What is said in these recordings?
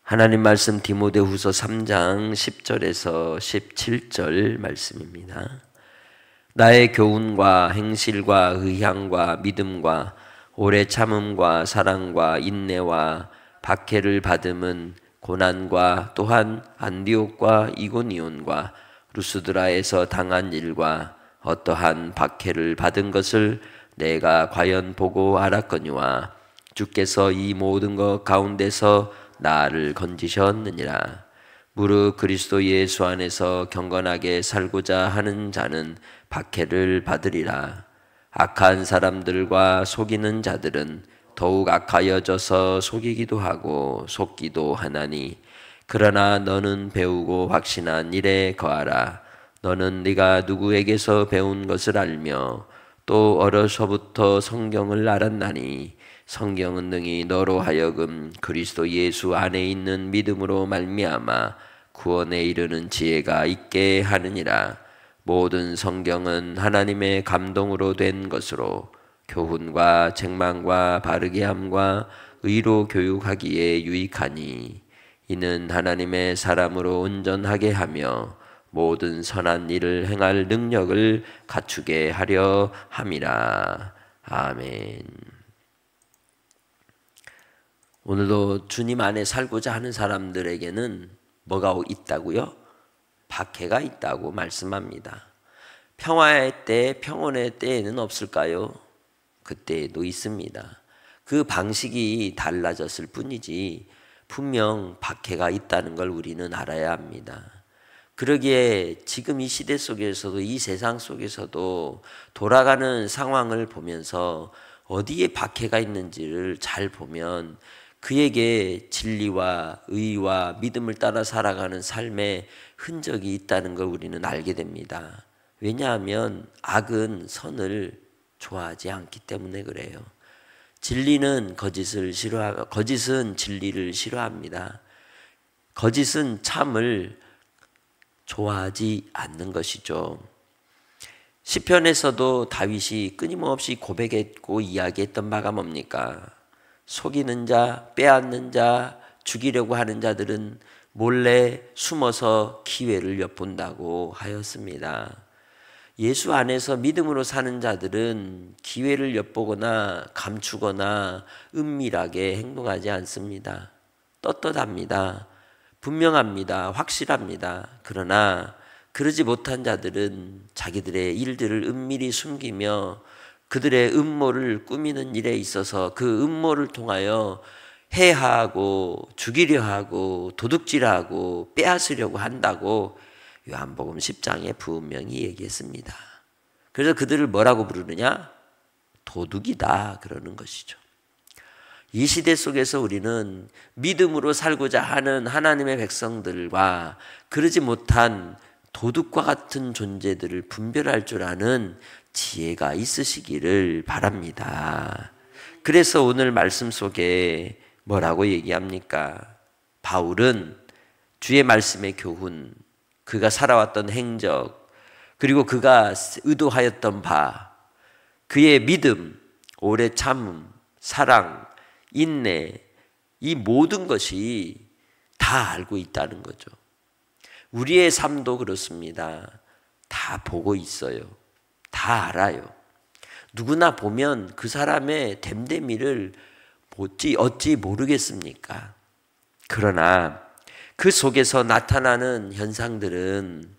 하나님 말씀 디모데후서 3장 10절에서 17절 말씀입니다. 나의 교훈과 행실과 의향과 믿음과 오래 참음과 사랑과 인내와 박해를 받음은 고난과 또한 안디옥과 이고니온과 루스드라에서 당한 일과 어떠한 박해를 받은 것을 내가 과연 보고 알았거니와 주께서 이 모든 것 가운데서 나를 건지셨느니라. 무릇 그리스도 예수 안에서 경건하게 살고자 하는 자는 박해를 받으리라. 악한 사람들과 속이는 자들은 더욱 악하여져서 속이기도 하고 속기도 하나니, 그러나 너는 배우고 확신한 일에 거하라. 너는 네가 누구에게서 배운 것을 알며 또 어려서부터 성경을 알았나니, 성경은 능히 너로 하여금 그리스도 예수 안에 있는 믿음으로 말미암아 구원에 이르는 지혜가 있게 하느니라. 모든 성경은 하나님의 감동으로 된 것으로 교훈과 책망과 바르게 함과 의로 교육하기에 유익하니, 이는 하나님의 사람으로 온전하게 하며 모든 선한 일을 행할 능력을 갖추게 하려 함이라. 아멘. 오늘도 주님 안에 살고자 하는 사람들에게는 뭐가 있다고요? 박해가 있다고 말씀합니다. 평화의 때, 평온의 때에는 없을까요? 그때에도 있습니다. 그 방식이 달라졌을 뿐이지 분명 박해가 있다는 걸 우리는 알아야 합니다. 그러기에 지금 이 시대 속에서도, 이 세상 속에서도 돌아가는 상황을 보면서 어디에 박해가 있는지를 잘 보면 그에게 진리와 의와 믿음을 따라 살아가는 삶의 흔적이 있다는 걸 우리는 알게 됩니다. 왜냐하면 악은 선을 좋아하지 않기 때문에 그래요. 진리는 거짓을 싫어하고, 거짓은 진리를 싫어합니다. 거짓은 참을 좋아하지 않는 것이죠. 시편에서도 다윗이 끊임없이 고백했고 이야기했던 바가 뭡니까? 속이는 자, 빼앗는 자, 죽이려고 하는 자들은 몰래 숨어서 기회를 엿본다고 하였습니다. 예수 안에서 믿음으로 사는 자들은 기회를 엿보거나 감추거나 은밀하게 행동하지 않습니다. 떳떳합니다. 분명합니다. 확실합니다. 그러나 그러지 못한 자들은 자기들의 일들을 은밀히 숨기며 그들의 음모를 꾸미는 일에 있어서 그 음모를 통하여 해하고 죽이려 하고 도둑질하고 빼앗으려고 한다고 요한복음 10장에 분명히 얘기했습니다. 그래서 그들을 뭐라고 부르느냐? 도둑이다 그러는 것이죠. 이 시대 속에서 우리는 믿음으로 살고자 하는 하나님의 백성들과 그러지 못한 도둑과 같은 존재들을 분별할 줄 아는 지혜가 있으시기를 바랍니다. 그래서 오늘 말씀 속에 뭐라고 얘기합니까? 바울은 주의 말씀의 교훈, 그가 살아왔던 행적, 그리고 그가 의도하였던 바, 그의 믿음, 오래 참음, 사랑, 인내, 이 모든 것이 다 알고 있다는 거죠. 우리의 삶도 그렇습니다. 다 보고 있어요. 다 알아요. 누구나 보면 그 사람의 됨됨이를 어찌 모르겠습니까? 그러나 그 속에서 나타나는 현상들은,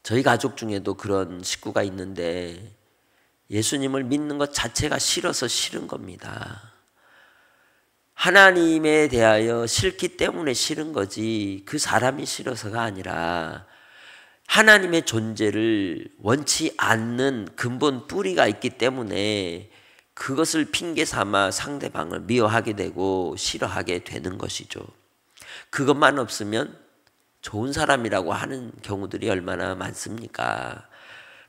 저희 가족 중에도 그런 식구가 있는데 예수님을 믿는 것 자체가 싫어서 싫은 겁니다. 하나님에 대하여 싫기 때문에 싫은 거지 그 사람이 싫어서가 아니라 하나님의 존재를 원치 않는 근본 뿌리가 있기 때문에 그것을 핑계 삼아 상대방을 미워하게 되고 싫어하게 되는 것이죠. 그것만 없으면 좋은 사람이라고 하는 경우들이 얼마나 많습니까?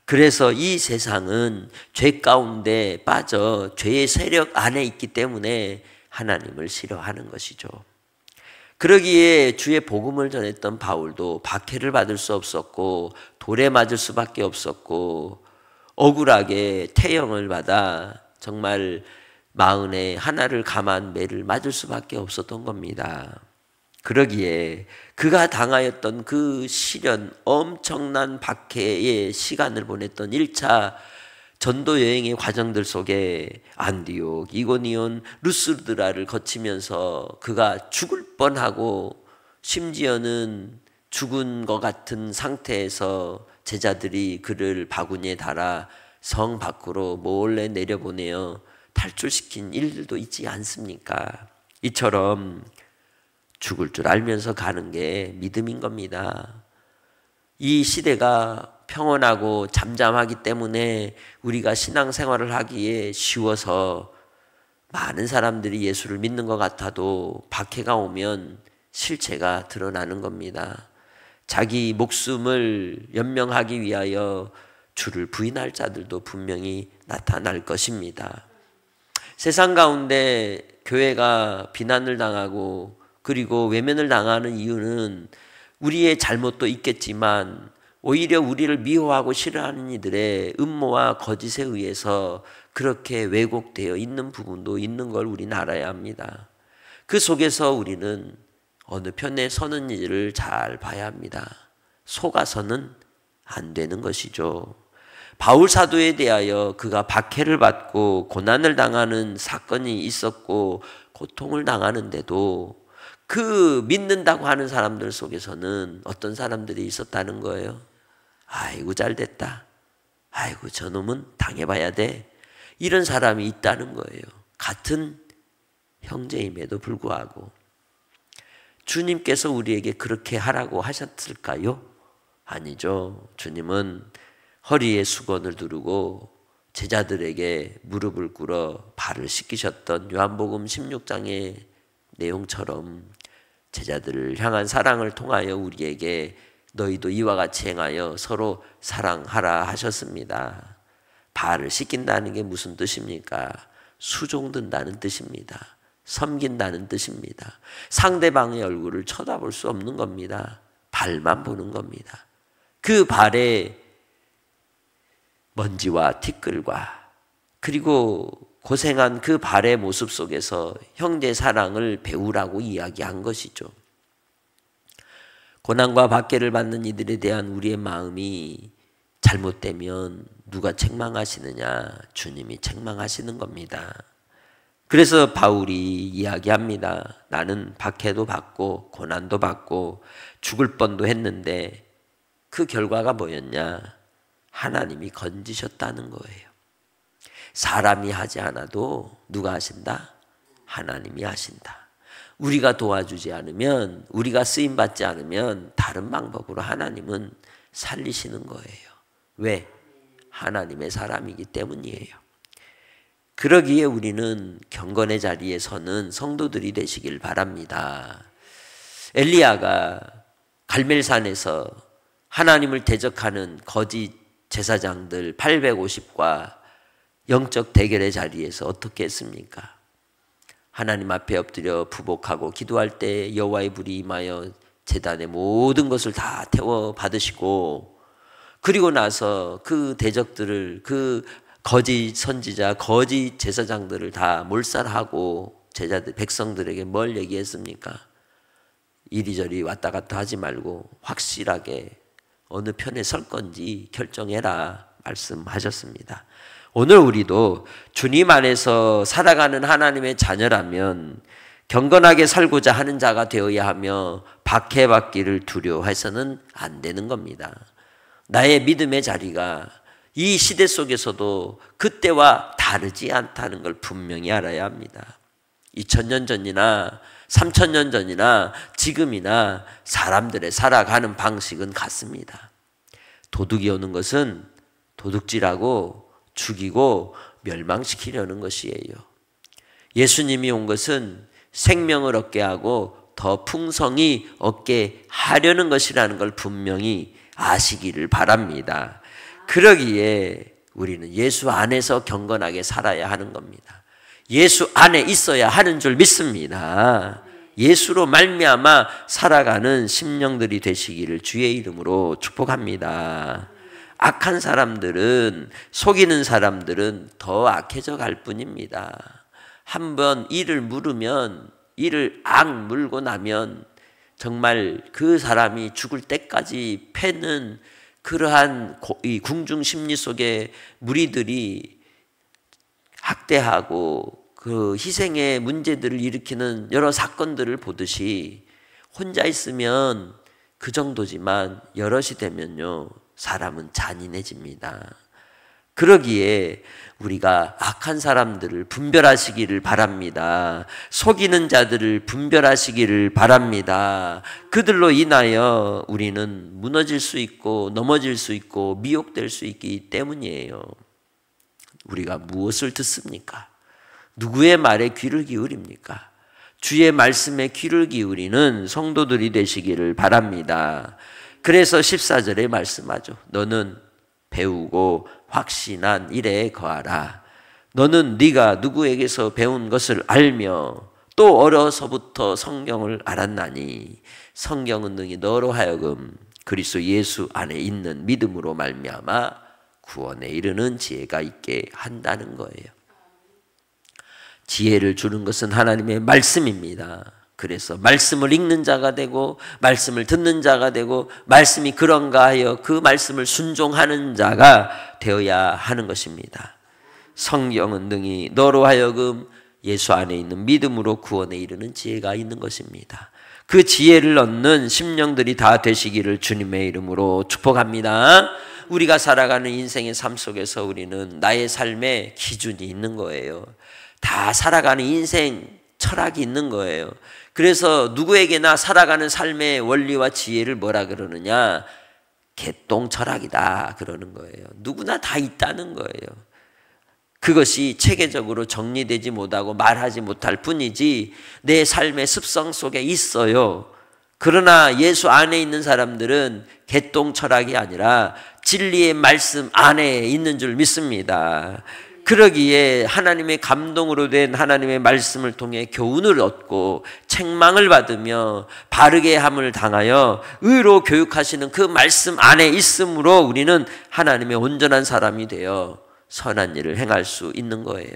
그래서 이 세상은 죄 가운데 빠져 죄의 세력 안에 있기 때문에 하나님을 싫어하는 것이죠. 그러기에 주의 복음을 전했던 바울도 박해를 받을 수 없었고 돌에 맞을 수밖에 없었고 억울하게 태형을 받아 정말 마흔에 하나를 감한 매를 맞을 수밖에 없었던 겁니다. 그러기에 그가 당하였던 그 시련, 엄청난 박해의 시간을 보냈던 1차 전도 여행의 과정들 속에 안디옥, 이고니온, 루스드라를 거치면서 그가 죽을 뻔하고 심지어는 죽은 것 같은 상태에서 제자들이 그를 바구니에 달아 성 밖으로 몰래 내려보내어 탈출시킨 일들도 있지 않습니까? 이처럼 죽을 줄 알면서 가는 게 믿음인 겁니다. 이 시대가 평온하고 잠잠하기 때문에 우리가 신앙생활을 하기에 쉬워서 많은 사람들이 예수를 믿는 것 같아도 박해가 오면 실체가 드러나는 겁니다. 자기 목숨을 연명하기 위하여 주를 부인할 자들도 분명히 나타날 것입니다. 세상 가운데 교회가 비난을 당하고 그리고 외면을 당하는 이유는 우리의 잘못도 있겠지만 오히려 우리를 미워하고 싫어하는 이들의 음모와 거짓에 의해서 그렇게 왜곡되어 있는 부분도 있는 걸 우리는 알아야 합니다. 그 속에서 우리는 어느 편에 서는지를 잘 봐야 합니다. 속아서는 안 되는 것이죠. 바울 사도에 대하여 그가 박해를 받고 고난을 당하는 사건이 있었고 고통을 당하는데도 그 믿는다고 하는 사람들 속에서는 어떤 사람들이 있었다는 거예요. 아이고 잘됐다. 아이고 저놈은 당해봐야 돼. 이런 사람이 있다는 거예요. 같은 형제임에도 불구하고. 주님께서 우리에게 그렇게 하라고 하셨을까요? 아니죠. 주님은 허리에 수건을 두르고 제자들에게 무릎을 꿇어 발을 씻기셨던 요한복음 16장의 내용처럼 제자들을 향한 사랑을 통하여 우리에게 너희도 이와 같이 행하여 서로 사랑하라 하셨습니다. 발을 씻긴다는 게 무슨 뜻입니까? 수종든다는 뜻입니다. 섬긴다는 뜻입니다. 상대방의 얼굴을 쳐다볼 수 없는 겁니다. 발만 보는 겁니다. 그 발에 먼지와 티끌과 그리고 고생한 그 발의 모습 속에서 형제 사랑을 배우라고 이야기한 것이죠. 고난과 박해를 받는 이들에 대한 우리의 마음이 잘못되면 누가 책망하시느냐? 주님이 책망하시는 겁니다. 그래서 바울이 이야기합니다. 나는 박해도 받고 고난도 받고 죽을 뻔도 했는데 그 결과가 뭐였냐? 하나님이 건지셨다는 거예요. 사람이 하지 않아도 누가 하신다? 하나님이 하신다. 우리가 도와주지 않으면, 우리가 쓰임받지 않으면 다른 방법으로 하나님은 살리시는 거예요. 왜? 하나님의 사람이기 때문이에요. 그러기에 우리는 경건의 자리에 서는 성도들이 되시길 바랍니다. 엘리야가 갈멜산에서 하나님을 대적하는 거짓 제사장들 850과 영적 대결의 자리에서 어떻게 했습니까? 하나님 앞에 엎드려 부복하고 기도할 때 여호와의 불이 임하여 제단의 모든 것을 다 태워 받으시고, 그리고 나서 그 대적들을, 그 거짓 선지자, 거짓 제사장들을 다 몰살하고 제자들, 백성들에게 뭘 얘기했습니까? 이리저리 왔다 갔다 하지 말고 확실하게 어느 편에 설 건지 결정해라 말씀하셨습니다. 오늘 우리도 주님 안에서 살아가는 하나님의 자녀라면 경건하게 살고자 하는 자가 되어야 하며 박해받기를 두려워해서는 안 되는 겁니다. 나의 믿음의 자리가 이 시대 속에서도 그때와 다르지 않다는 걸 분명히 알아야 합니다. 2000년 전이나 3000년 전이나 지금이나 사람들의 살아가는 방식은 같습니다. 도둑이 오는 것은 도둑질하고 죽이고 멸망시키려는 것이에요. 예수님이 온 것은 생명을 얻게 하고 더 풍성히 얻게 하려는 것이라는 걸 분명히 아시기를 바랍니다. 그러기에 우리는 예수 안에서 경건하게 살아야 하는 겁니다. 예수 안에 있어야 하는 줄 믿습니다. 예수로 말미암아 살아가는 심령들이 되시기를 주의 이름으로 축복합니다. 악한 사람들은, 속이는 사람들은 더 악해져 갈 뿐입니다. 한번 이를 물으면, 이를 악 물고 나면 정말 그 사람이 죽을 때까지 패는 그러한 이 궁중 심리 속에 무리들이 학대하고 그 희생의 문제들을 일으키는 여러 사건들을 보듯이 혼자 있으면 그 정도지만 여럿이 되면요, 사람은 잔인해집니다. 그러기에 우리가 악한 사람들을 분별하시기를 바랍니다. 속이는 자들을 분별하시기를 바랍니다. 그들로 인하여 우리는 무너질 수 있고 넘어질 수 있고 미혹될 수 있기 때문이에요. 우리가 무엇을 듣습니까? 누구의 말에 귀를 기울입니까? 주의 말씀에 귀를 기울이는 성도들이 되시기를 바랍니다. 그래서 14절에 말씀하죠. 너는 배우고 확신한 일에 거하라. 너는 네가 누구에게서 배운 것을 알며 또 어려서부터 성경을 알았나니 성경은 능히 너로 하여금 그리스도 예수 안에 있는 믿음으로 말미암아 구원에 이르는 지혜가 있게 한다는 거예요. 지혜를 주는 것은 하나님의 말씀입니다. 그래서 말씀을 읽는 자가 되고 말씀을 듣는 자가 되고 말씀이 그런가 하여 그 말씀을 순종하는 자가 되어야 하는 것입니다. 성경은 능히 너로 하여금 예수 안에 있는 믿음으로 구원에 이르는 지혜가 있는 것입니다. 그 지혜를 얻는 심령들이 다 되시기를 주님의 이름으로 축복합니다. 우리가 살아가는 인생의 삶 속에서 우리는 나의 삶에 기준이 있는 거예요. 다 살아가는 인생 철학이 있는 거예요. 그래서 누구에게나 살아가는 삶의 원리와 지혜를 뭐라 그러느냐? 개똥 철학이다 그러는 거예요. 누구나 다 있다는 거예요. 그것이 체계적으로 정리되지 못하고 말하지 못할 뿐이지 내 삶의 습성 속에 있어요. 그러나 예수 안에 있는 사람들은 개똥 철학이 아니라 진리의 말씀 안에 있는 줄 믿습니다. 그러기에 하나님의 감동으로 된 하나님의 말씀을 통해 교훈을 얻고 책망을 받으며 바르게 함을 당하여 의로 교육하시는 그 말씀 안에 있으므로 우리는 하나님의 온전한 사람이 되어 선한 일을 행할 수 있는 거예요.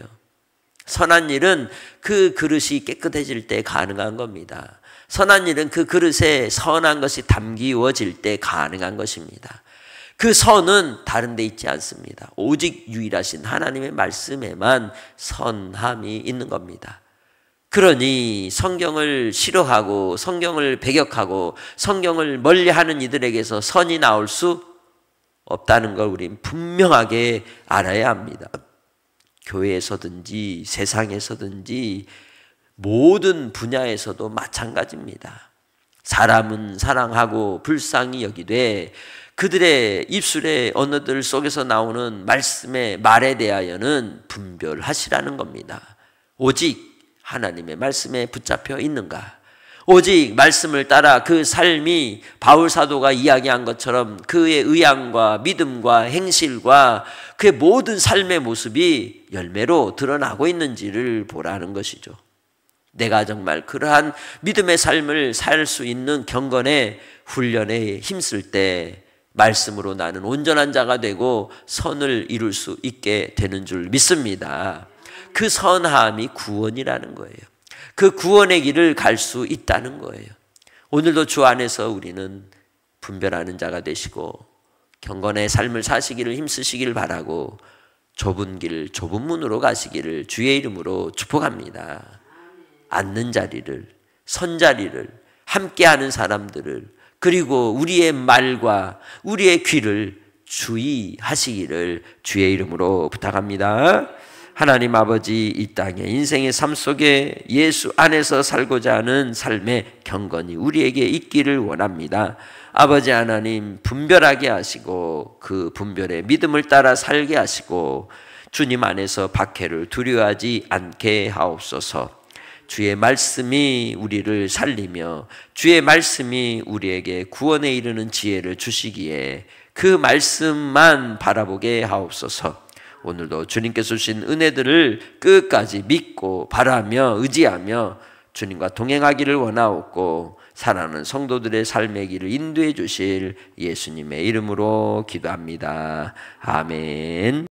선한 일은 그 그릇이 깨끗해질 때 가능한 겁니다. 선한 일은 그 그릇에 선한 것이 담기워질 때 가능한 것입니다. 그 선은 다른 데 있지 않습니다. 오직 유일하신 하나님의 말씀에만 선함이 있는 겁니다. 그러니 성경을 싫어하고 성경을 배격하고 성경을 멀리하는 이들에게서 선이 나올 수 없다는 걸 우리는 분명하게 알아야 합니다. 교회에서든지 세상에서든지 모든 분야에서도 마찬가지입니다. 사람은 사랑하고 불쌍히 여기되 그들의 입술의 언어들 속에서 나오는 말씀의 말에 대하여는 분별하시라는 겁니다. 오직 하나님의 말씀에 붙잡혀 있는가? 오직 말씀을 따라 그 삶이 바울 사도가 이야기한 것처럼 그의 의향과 믿음과 행실과 그의 모든 삶의 모습이 열매로 드러나고 있는지를 보라는 것이죠. 내가 정말 그러한 믿음의 삶을 살 수 있는 경건의 훈련에 힘쓸 때 말씀으로 나는 온전한 자가 되고 선을 이룰 수 있게 되는 줄 믿습니다. 그 선함이 구원이라는 거예요. 그 구원의 길을 갈 수 있다는 거예요. 오늘도 주 안에서 우리는 분별하는 자가 되시고 경건의 삶을 사시기를 힘쓰시기를 바라고 좁은 길, 좁은 문으로 가시기를 주의 이름으로 축복합니다. 앉는 자리를, 선 자리를, 함께하는 사람들을 그리고 우리의 말과 우리의 귀를 주의하시기를 주의 이름으로 부탁합니다. 하나님 아버지, 이 땅의 인생의 삶 속에 예수 안에서 살고자 하는 삶의 경건이 우리에게 있기를 원합니다. 아버지 하나님, 분별하게 하시고 그 분별의 믿음을 따라 살게 하시고 주님 안에서 박해를 두려워하지 않게 하옵소서. 주의 말씀이 우리를 살리며 주의 말씀이 우리에게 구원에 이르는 지혜를 주시기에 그 말씀만 바라보게 하옵소서. 오늘도 주님께서 주신 은혜들을 끝까지 믿고 바라며 의지하며 주님과 동행하기를 원하옵고 사랑하는 성도들의 삶의 길을 인도해 주실 예수님의 이름으로 기도합니다. 아멘.